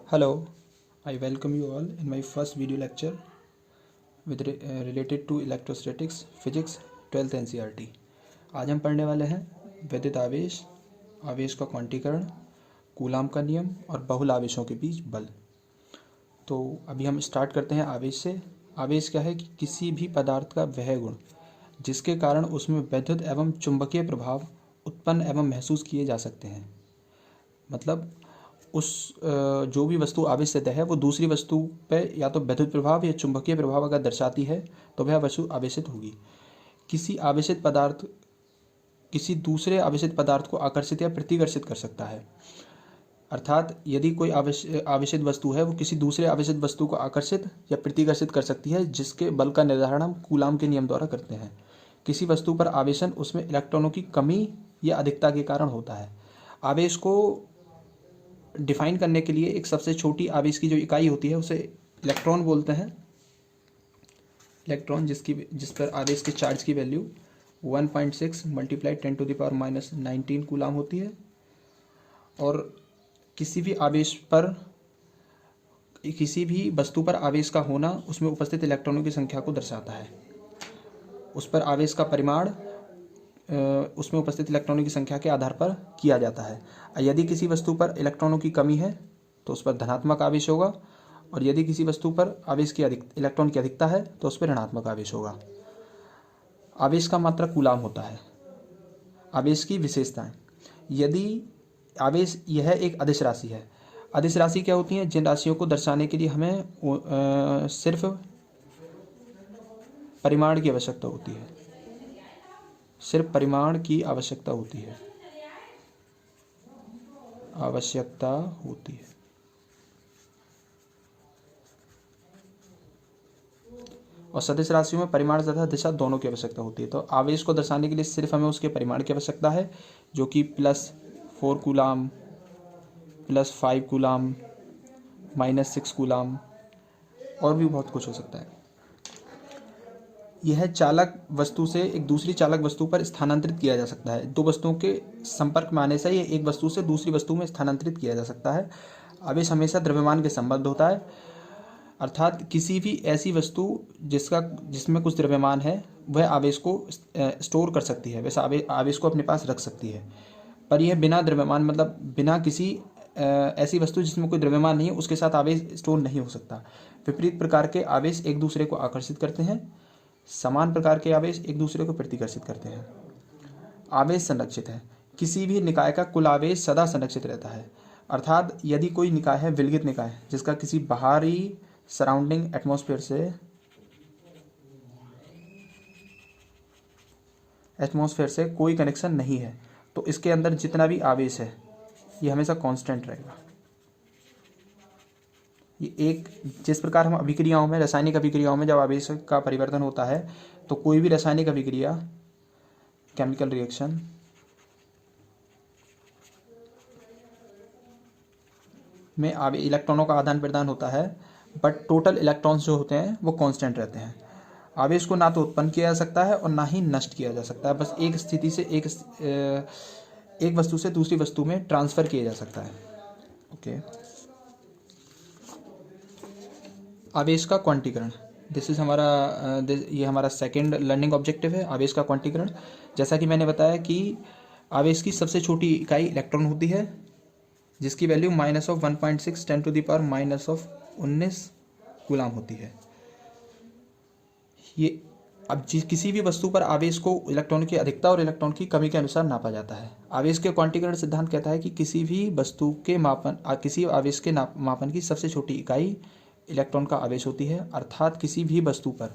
Hello, I welcome you all in my first video lecture related to electrostatics, physics, 12th NCERT। आज हम पढ़ने वाले हैं विद्युत आवेश, आवेश का क्वांटीकरण, कूलाम का नियम और बहुल आवेशों के बीच बल। तो अभी हम स्टार्ट करते हैं आवेश से। आवेश क्या है कि किसी भी पदार्थ का वह गुण जिसके कारण उसमें विद्युत एवं चुंबकीय प्रभाव उत्पन्न एवं महसूस किए जा सकते हैं। मतलब उस जो भी वस्तु आवेशित है वो दूसरी वस्तु पे या तो विद्युत प्रभाव या चुंबकीय प्रभाव अगर दर्शाती है तो वह वस्तु आवेशित होगी। किसी आवेशित पदार्थ किसी दूसरे आवेशित पदार्थ को आकर्षित या प्रतिकर्षित कर सकता है। अर्थात यदि कोई आवेशित वस्तु है वो किसी दूसरे आवेशित वस्तु को आकर्षित या प्रतिकर्षित कर सकती है, जिसके बल का निर्धारण हम कूलाम के नियम द्वारा करते हैं। किसी वस्तु पर आवेशन उसमें इलेक्ट्रॉनों की कमी या अधिकता के कारण होता है। आवेश को डिफाइन करने के लिए एक सबसे छोटी आवेश की जो इकाई होती है उसे इलेक्ट्रॉन बोलते हैं। इलेक्ट्रॉन जिस पर आवेश के चार्ज की वैल्यू 1.6 मल्टीप्लाई 10⁻⁻19 कूलाम होती है। और किसी भी वस्तु पर आवेश का होना उसमें उपस्थित इलेक्ट्रॉनों की संख्या को दर्शाता है। उस पर आवेश का परिमाण उसमें उपस्थित इलेक्ट्रॉनों की संख्या के आधार पर किया जाता है। यदि किसी वस्तु पर इलेक्ट्रॉनों की कमी है तो उस पर धनात्मक आवेश होगा, और यदि किसी वस्तु पर इलेक्ट्रॉन की अधिकता है तो उस पर ऋणात्मक आवेश होगा। आवेश का मात्रक कूलाम होता है। आवेश की विशेषताएं, यदि आवेश यह एक अदिश राशि है। अदिश राशि क्या होती है? जिन राशियों को दर्शाने के लिए हमें सिर्फ परिमाण की आवश्यकता होती है। सिर्फ परिमाण की आवश्यकता होती है। और सदिश राशियों में परिमाण तथा दिशा दोनों की आवश्यकता होती है। तो आवेश को दर्शाने के लिए सिर्फ हमें उसके परिमाण की आवश्यकता है, जो कि +4 कूलाम, +5 कूलाम, -6 कूलाम, और भी बहुत कुछ हो सकता है। यह चालक वस्तु से एक दूसरी चालक वस्तु पर स्थानांतरित किया जा सकता है। दो वस्तुओं के संपर्क में आने से यह एक वस्तु से दूसरी वस्तु में स्थानांतरित किया जा सकता है। आवेश हमेशा द्रव्यमान के संबद्ध होता है, अर्थात किसी भी ऐसी वस्तु जिसमें कुछ द्रव्यमान है वह आवेश को स्टोर कर सकती है, वैसा आवेश को अपने पास रख सकती है। पर यह बिना द्रव्यमान, मतलब बिना किसी ऐसी वस्तु जिसमें कोई द्रव्यमान नहीं है उसके साथ आवेश स्टोर नहीं हो सकता। विपरीत प्रकार के आवेश एक दूसरे को आकर्षित करते हैं, समान प्रकार के आवेश एक दूसरे को प्रतिकर्षित करते हैं। आवेश संरक्षित है। किसी भी निकाय का कुल आवेश सदा संरक्षित रहता है। अर्थात यदि कोई निकाय है विलगित निकाय, जिसका किसी बाहरी सराउंडिंग एटमॉस्फेयर से कोई कनेक्शन नहीं है, तो इसके अंदर जितना भी आवेश है ये हमेशा कांस्टेंट रहेगा। जिस प्रकार हम अभिक्रियाओं में, रासायनिक अभिक्रियाओं में जब आवेश का परिवर्तन होता है तो कोई भी रासायनिक अभिक्रिया, केमिकल रिएक्शन में इलेक्ट्रॉनों का आदान प्रदान होता है, बट टोटल इलेक्ट्रॉन्स जो होते हैं वो कांस्टेंट रहते हैं। आवेश को ना तो उत्पन्न किया जा सकता है और ना ही नष्ट किया जा सकता है, बस एक स्थिति से एक वस्तु से दूसरी वस्तु में ट्रांसफर किया जा सकता है। ओके, आवेश का क्वांटीकरण, ये हमारा सेकंड लर्निंग ऑब्जेक्टिव है, आवेश का क्वांटीकरण। जैसा कि मैंने बताया कि आवेश की सबसे छोटी इकाई इलेक्ट्रॉन होती है, जिसकी वैल्यू -1.6 10⁻⁻19 कूलाम होती है। ये अब किसी भी वस्तु पर आवेश को इलेक्ट्रॉन की अधिकता और इलेक्ट्रॉन की कमी के अनुसार नापा जाता है। आवेश के क्वांटीकरण सिद्धांत कहता है कि किसी आवेश के मापन की सबसे छोटी इकाई इलेक्ट्रॉन का आवेश होती है। अर्थात किसी भी वस्तु पर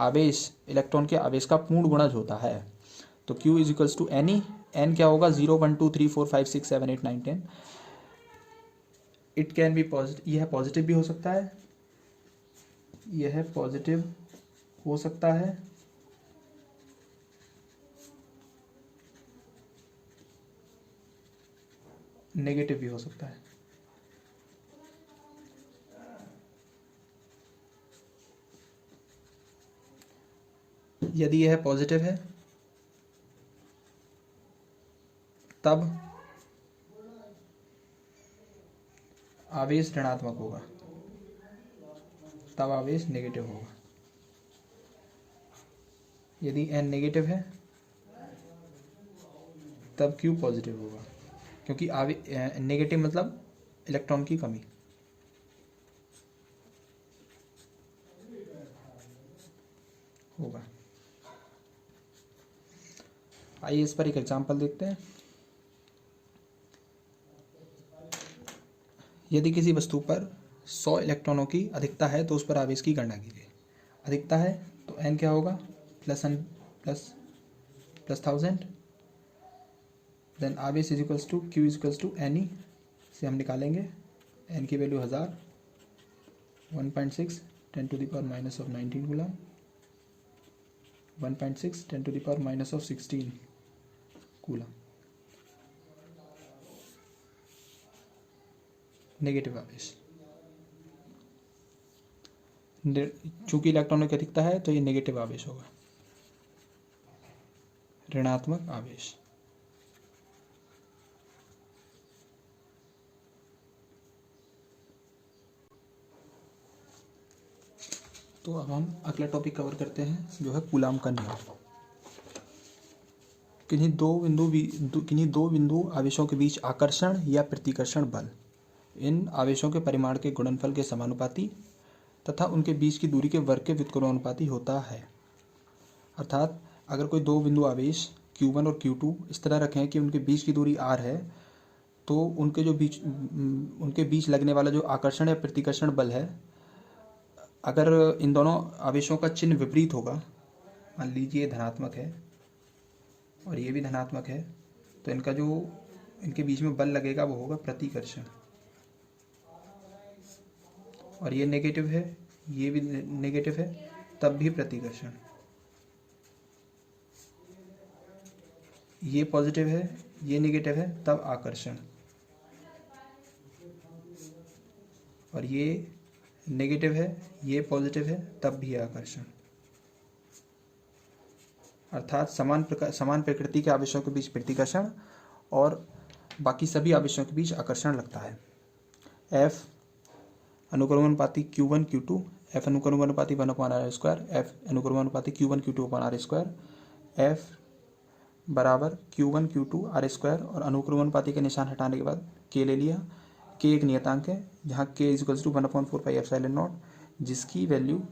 आवेश इलेक्ट्रॉन के आवेश का पूर्ण गुणज होता है। तो Q = NE। N क्या होगा? 0 1 2 3 4 5 6 7 8 9 10। इट कैन बी पॉजिटिव, यह पॉजिटिव भी हो सकता है, यह पॉजिटिव हो सकता है, नेगेटिव भी हो सकता है। यदि यह पॉजिटिव है तब आवेश ऋणात्मक होगा तब आवेश नेगेटिव होगा। यदि n नेगेटिव है तब Q पॉजिटिव होगा, क्योंकि नेगेटिव मतलब इलेक्ट्रॉन की कमी। होगा। आइए इस पर एक एग्जांपल देखते हैं। यदि किसी वस्तु पर 100 इलेक्ट्रॉनों की अधिकता है तो उस पर आवेश की गणना कीजिए। अधिकता है तो n क्या होगा, प्लस 1000, देन आवेश is equals to Q is equals to NE से हम निकालेंगे। n की value 1000, 1.6 10 to the power minus of 19 गुलाम, 1.6 10 to the power minus of 16 coulomb. Negative आवेश, चूंकि इलेक्ट्रॉनों की अधिकता है तो ये नेगेटिव आवेश होगा, ऋणात्मक आवेश। तो अब हम अगला टॉपिक कवर करते हैं जो है कूलाम का नियम। किन्हीं दो बिंदु आवेशों के बीच आकर्षण या प्रतिकर्षण बल इन आवेशों के परिमाण के गुणनफल के समानुपाती तथा उनके बीच की दूरी के वर्ग के व्युत्क्रमानुपाती होता है। अर्थात अगर कोई दो बिंदु आवेश Q1 और Q2 इस तरह रखें कि उनके बीच की दूरी r है, तो उनके बीच लगने वाला जो आकर्षण या प्रतिकर्षण बल है, अगर इन दोनों आवेशों का चिन्ह विपरीत होगा, मान लीजिए धनात्मक है और ये भी धनात्मक है, तो इनके बीच में बल लगेगा वो होगा प्रतिकर्षण। और ये नेगेटिव है, ये भी नेगेटिव है, तब भी प्रतिकर्षण। ये पॉजिटिव है, ये नेगेटिव है, तब आकर्षण। और ये नेगेटिव है, ये पॉजिटिव है, तब भी आकर्षण। अर्थात समान प्रकृति के आवेशों के बीच प्रतिकर्षण और बाकी सभी आवेशों के बीच आकर्षण लगता है। F अनुक्रमानुपाती Q1 Q2, F अनुक्रमानुपाती 1/r², F अनुक्रमानुपाती Q1 Q2 r², F बराबर Q1 Q2 r² और अनुक्रमानुपाती के निशान हटाने के बाद K ले लिया। K एक नियतांक है जहाँ K इक्वल्स टू 1/4πε0, जिसकी वैल्यू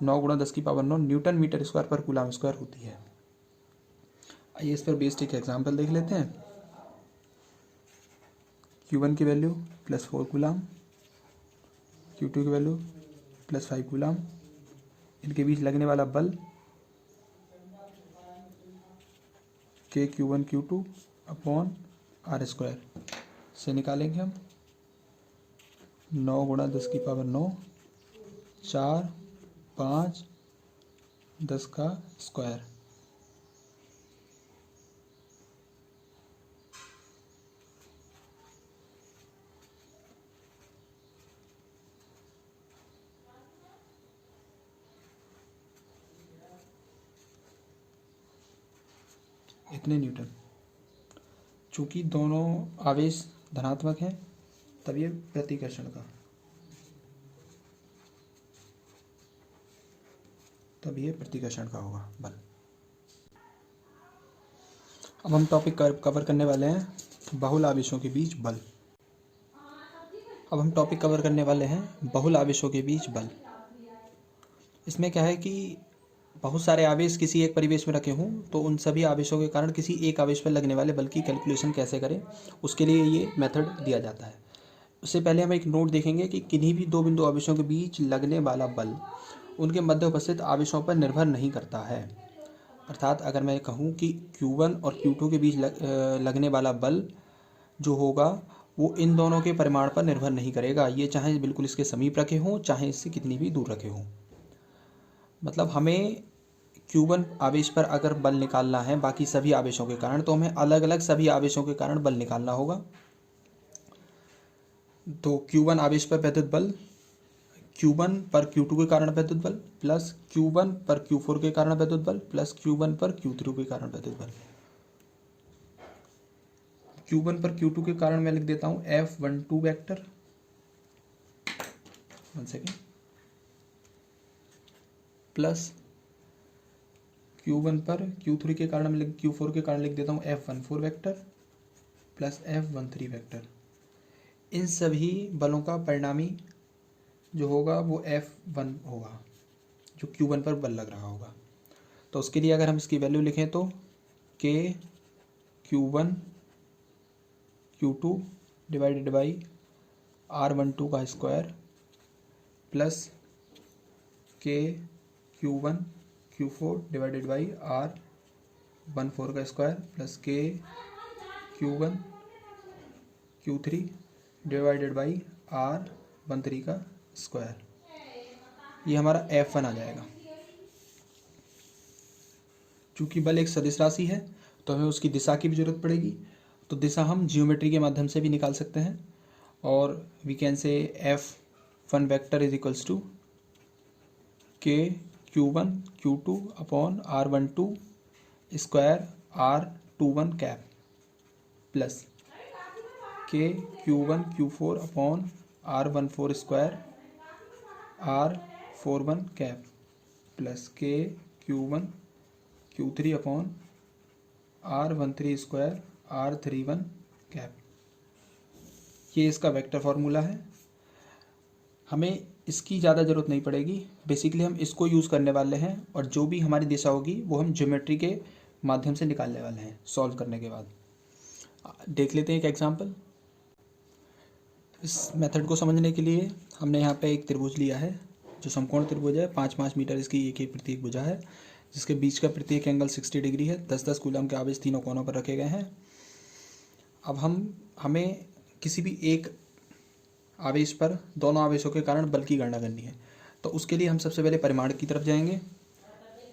9 × 10⁹ न्यूटन मीटर स्क्वायर पर कूलाम स्क्वायर होती है। आइए इस पर बेस्ड एक एग्जाम्पल देख लेते हैं। Q1 की वैल्यू +4 कूलाम, Q2 की वैल्यू +5 कूलाम। इनके बीच लगने वाला बल K Q1 Q2 upon r² से निकालेंगे हम। 9 × 10⁹ 4 5 10 का स्क्वायर। इतने न्यूटन। चूंकि दोनों आवेश धनात्मक हैं तब ये प्रतिकर्षण का, तब ये प्रतिकर्षण का होगा बल। अब हम टॉपिक कवर करने वाले हैं बहुल आवेशों के बीच बल। अब हम टॉपिक कवर करने वाले हैं बहुल आवेशों के बीच बल। इसमें क्या है कि बहुत सारे आवेश किसी एक परिवेश में रखे हों तो उन सभी आवेशों के कारण किसी एक आवेश पर लगने वाले बल की कैलकुलेशन कैसे करें, उसके लिए ये मेथड दिया जाता है। उससे पहले हम एक नोट देखेंगे कि किन्हीं भी दो बिंदु आवेशों के बीच लगने वाला बल उनके मध्य उपस्थित आवेशों पर निर्भर नहीं करता है। अर्थात अगर मैं कहूँ कि Q1 और Q2 के बीच लगने वाला बल जो होगा वो इन दोनों के परिमाण पर निर्भर नहीं करेगा। ये चाहे बिल्कुल इसके समीप रखे हों, चाहे इससे कितनी भी दूर रखे हों। मतलब हमें Q1 आवेश पर अगर बल निकालना है बाकी सभी आवेशों के कारण, तो हमें अलग अलग सभी आवेशों के कारण बल निकालना होगा। तो Q1 आवेश पर वैद्युत बल Q1 पर Q2 के कारण वैद्युत बल प्लस Q1 पर Q4 के कारण वैद्युत बल प्लस Q1 पर Q3 के कारण वैद्युत बल। Q1 पर Q2 के कारण मैं लिख देता हूँ F12 vector 1 second, plus Q1 पर Q3 के कारण Q4 के कारण लिख देता हूँ F14 vector plus F13 vector. इन सभी बलों का परिणामी जो होगा वो F1 होगा, जो Q1 पर बल लग रहा होगा। तो उसके लिए अगर हम इसकी वैल्यू लिखें तो K Q1 Q2 divided by R12 का square plus K Q1 Q4 divided by R14 का square plus K Q1 Q3 divided by R13 का स्क्वायर, ये हमारा F1 आ जाएगा। चूँकि बल एक सदिश राशि है तो हमें उसकी दिशा की भी जरूरत पड़ेगी, तो दिशा हम जियोमेट्री के माध्यम से भी निकाल सकते हैं, और we can say F1 vector is equals to K Q1 Q2 upon R12 square R21 cap plus K Q1 Q4 upon R14 square R41 cap plus K Q1 Q3 upon R13 square R31 cap. ये इसका vector formula है। हमें इसकी ज़्यादा ज़रूरत नहीं पड़ेगी, basically हम इसको यूज़ करने वाले हैं, और जो भी हमारी दिशा होगी वो हम ज्योमेट्री के माध्यम से निकालने वाले हैं सॉल्व करने के बाद। देख लेते हैं एक एग्जांपल। इस मेथड को समझने के लिए हमने यहाँ पे एक त्रिभुज लिया है जो समकोण त्रिभुज है। 5-5 मीटर इसकी एक प्रत्येक भुजा है, जिसके बीच का प्रत्येक एंगल 60 डिग्री है। 10-10 कूलम के आवेश तीनों कोनों पर रखे गए हैं। अब हमें किसी भी एक आवेश पर दोनों आवेशों के कारण बल की गणना करनी है, तो उसके लिए हम सबसे पहले परिमाण की तरफ जाएंगे।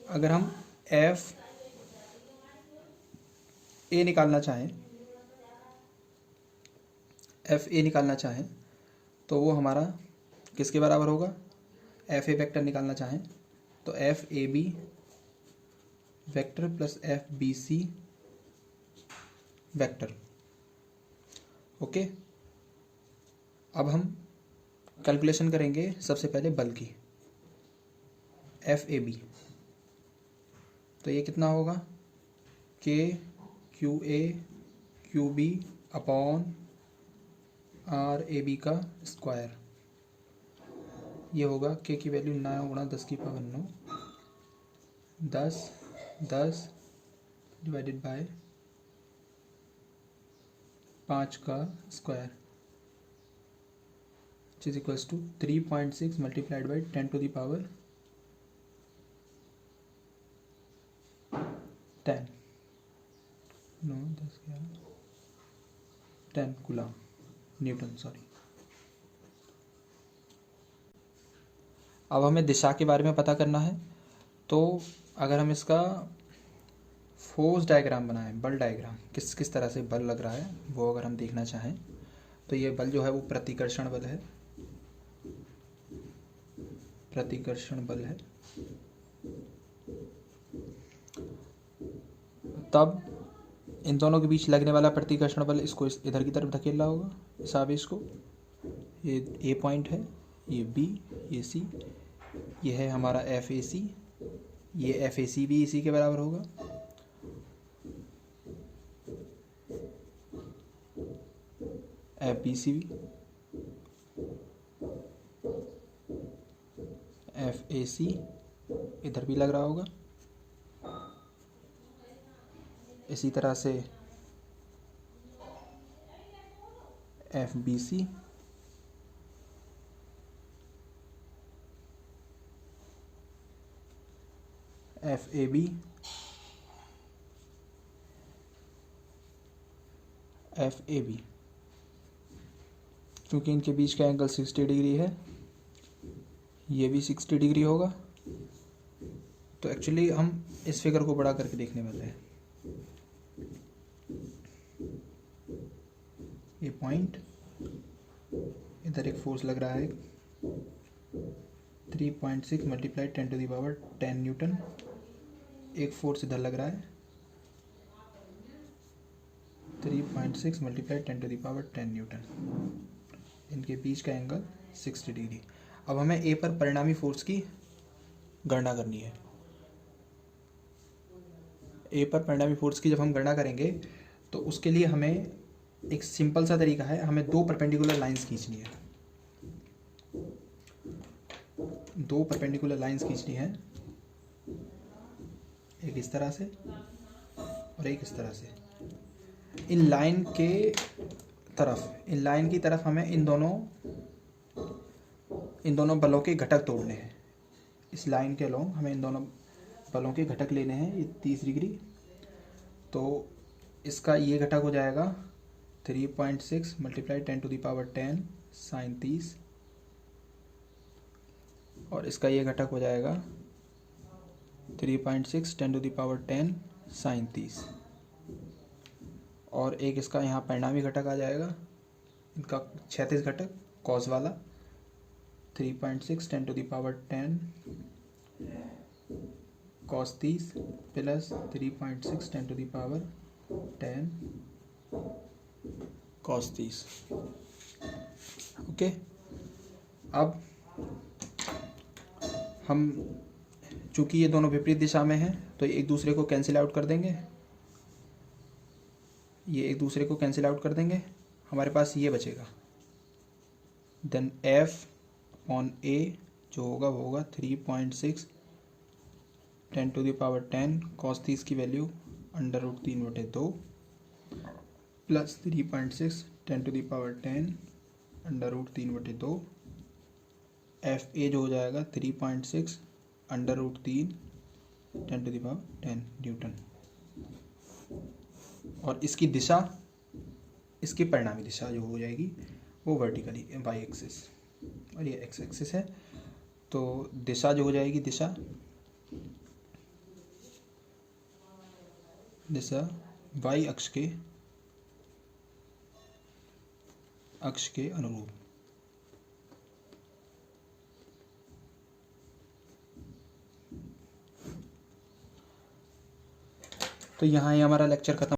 अगर हम F A निकालना चाहें तो वो हमारा किसके बराबर होगा? F A वेक्टर निकालना चाहें तो F A B vector plus F B C vector. Okay, अब हम कैलकुलेशन करेंगे सबसे पहले बल की। FAB तो ये कितना होगा? K QA QB upon RAB का स्क्वायर। ये होगा K की वैल्यू 9 गुणा 10 की पावर 9, 10 डिवाइडेड बाय 5 का square, which is equals to 3.6 multiplied by 10 to the power 10 coulomb Newton, sorry. अब हमें दिशा के बारे में पता करना है, तो अगर हम इसका फोर्स डायग्राम बनाएं, बल डायग्राम, किस तरह से बल लग रहा है वो अगर हम देखना चाहें, तो ये बल जो है वो प्रतिकर्षण बल है। प्रतिकर्षण बल है। तब इन दोनों के बीच लगने वाला प्रतिकर्षण बल इसको इधर की तरफ धकेल रहा होगा, इस आवेश को। ये A पॉइंट है, ये B, ये C, ये है हमारा FAC, ये FAC भी इसी के बराबर होगा। FBC भी, FAC इधर भी लग रहा होगा। इसी तरह से FBC, FAB, FAB। क्योंकि इनके बीच का एंगल 60 डिग्री है, ये भी 60 डिग्री होगा। तो एक्चुअली हम इस फिगर को बड़ा करके देखने वाले हैं। ये पॉइंट, इधर एक फोर्स लग रहा है 3.6 multiply 10 to the power 10 newton. एक फोर्स इधर लग रहा है 3.6 multiply 10 to the power 10 newton. इनके बीच का एंगल 60 डिग्री। अब हमें ए पर परिणामी फोर्स की गणना करनी है। ए पर परिणामी फोर्स की जब हम गणना करेंगे तो उसके लिए हमें एक सिंपल सा तरीका है, हमें दो परपेंडिकुलर लाइंस खींचनी है। दो परपेंडिकुलर लाइंस खींचनी है, एक इस तरह से और एक इस तरह से। इन लाइन की तरफ हमें इन दोनों बलों के घटक तोड़ने हैं। इस लाइन के अलोंग हमें इन दोनों बलों के घटक लेने हैं। ये 30 डिग्री, तो इसका ये घटक हो जाएगा 3.6 मल्टीप्लाई 10⁻10 साइन 30, और इसका ये घटक हो जाएगा 3.6 10⁻10 साइन 30, और एक इसका यहाँ परिणामी घटक आ जाएगा, इनका क्षैतिज घटक कॉस वाला 3.6 10⁻10 कॉस 30 प्लस 3.6 10⁻10 कॉस 30। ओके, अब हम चूँकि ये दोनों विपरीत दिशा में हैं तो एक दूसरे को कैंसिल आउट कर देंगे। ये एक दूसरे को कैंसिल आउट कर देंगे, हमारे पास ये बचेगा। देन F ऑन A जो होगा वो होगा 3.6 10⁻10 कॉस 30 की वैल्यू √3/2 प्लस 3.6 10⁻10 √3/2। FA जो हो जाएगा 3.6 √3 10⁻10 न्यूटन। और इसकी दिशा, इसकी परिणामी दिशा जो हो जाएगी वो वर्टिकली y एक्सिस, और ये x एक्सिस है। तो दिशा जो हो जाएगी, दिशा y अक्ष के अनुरूप। तो यहाँ ही हमारा लेक्चर खत्म।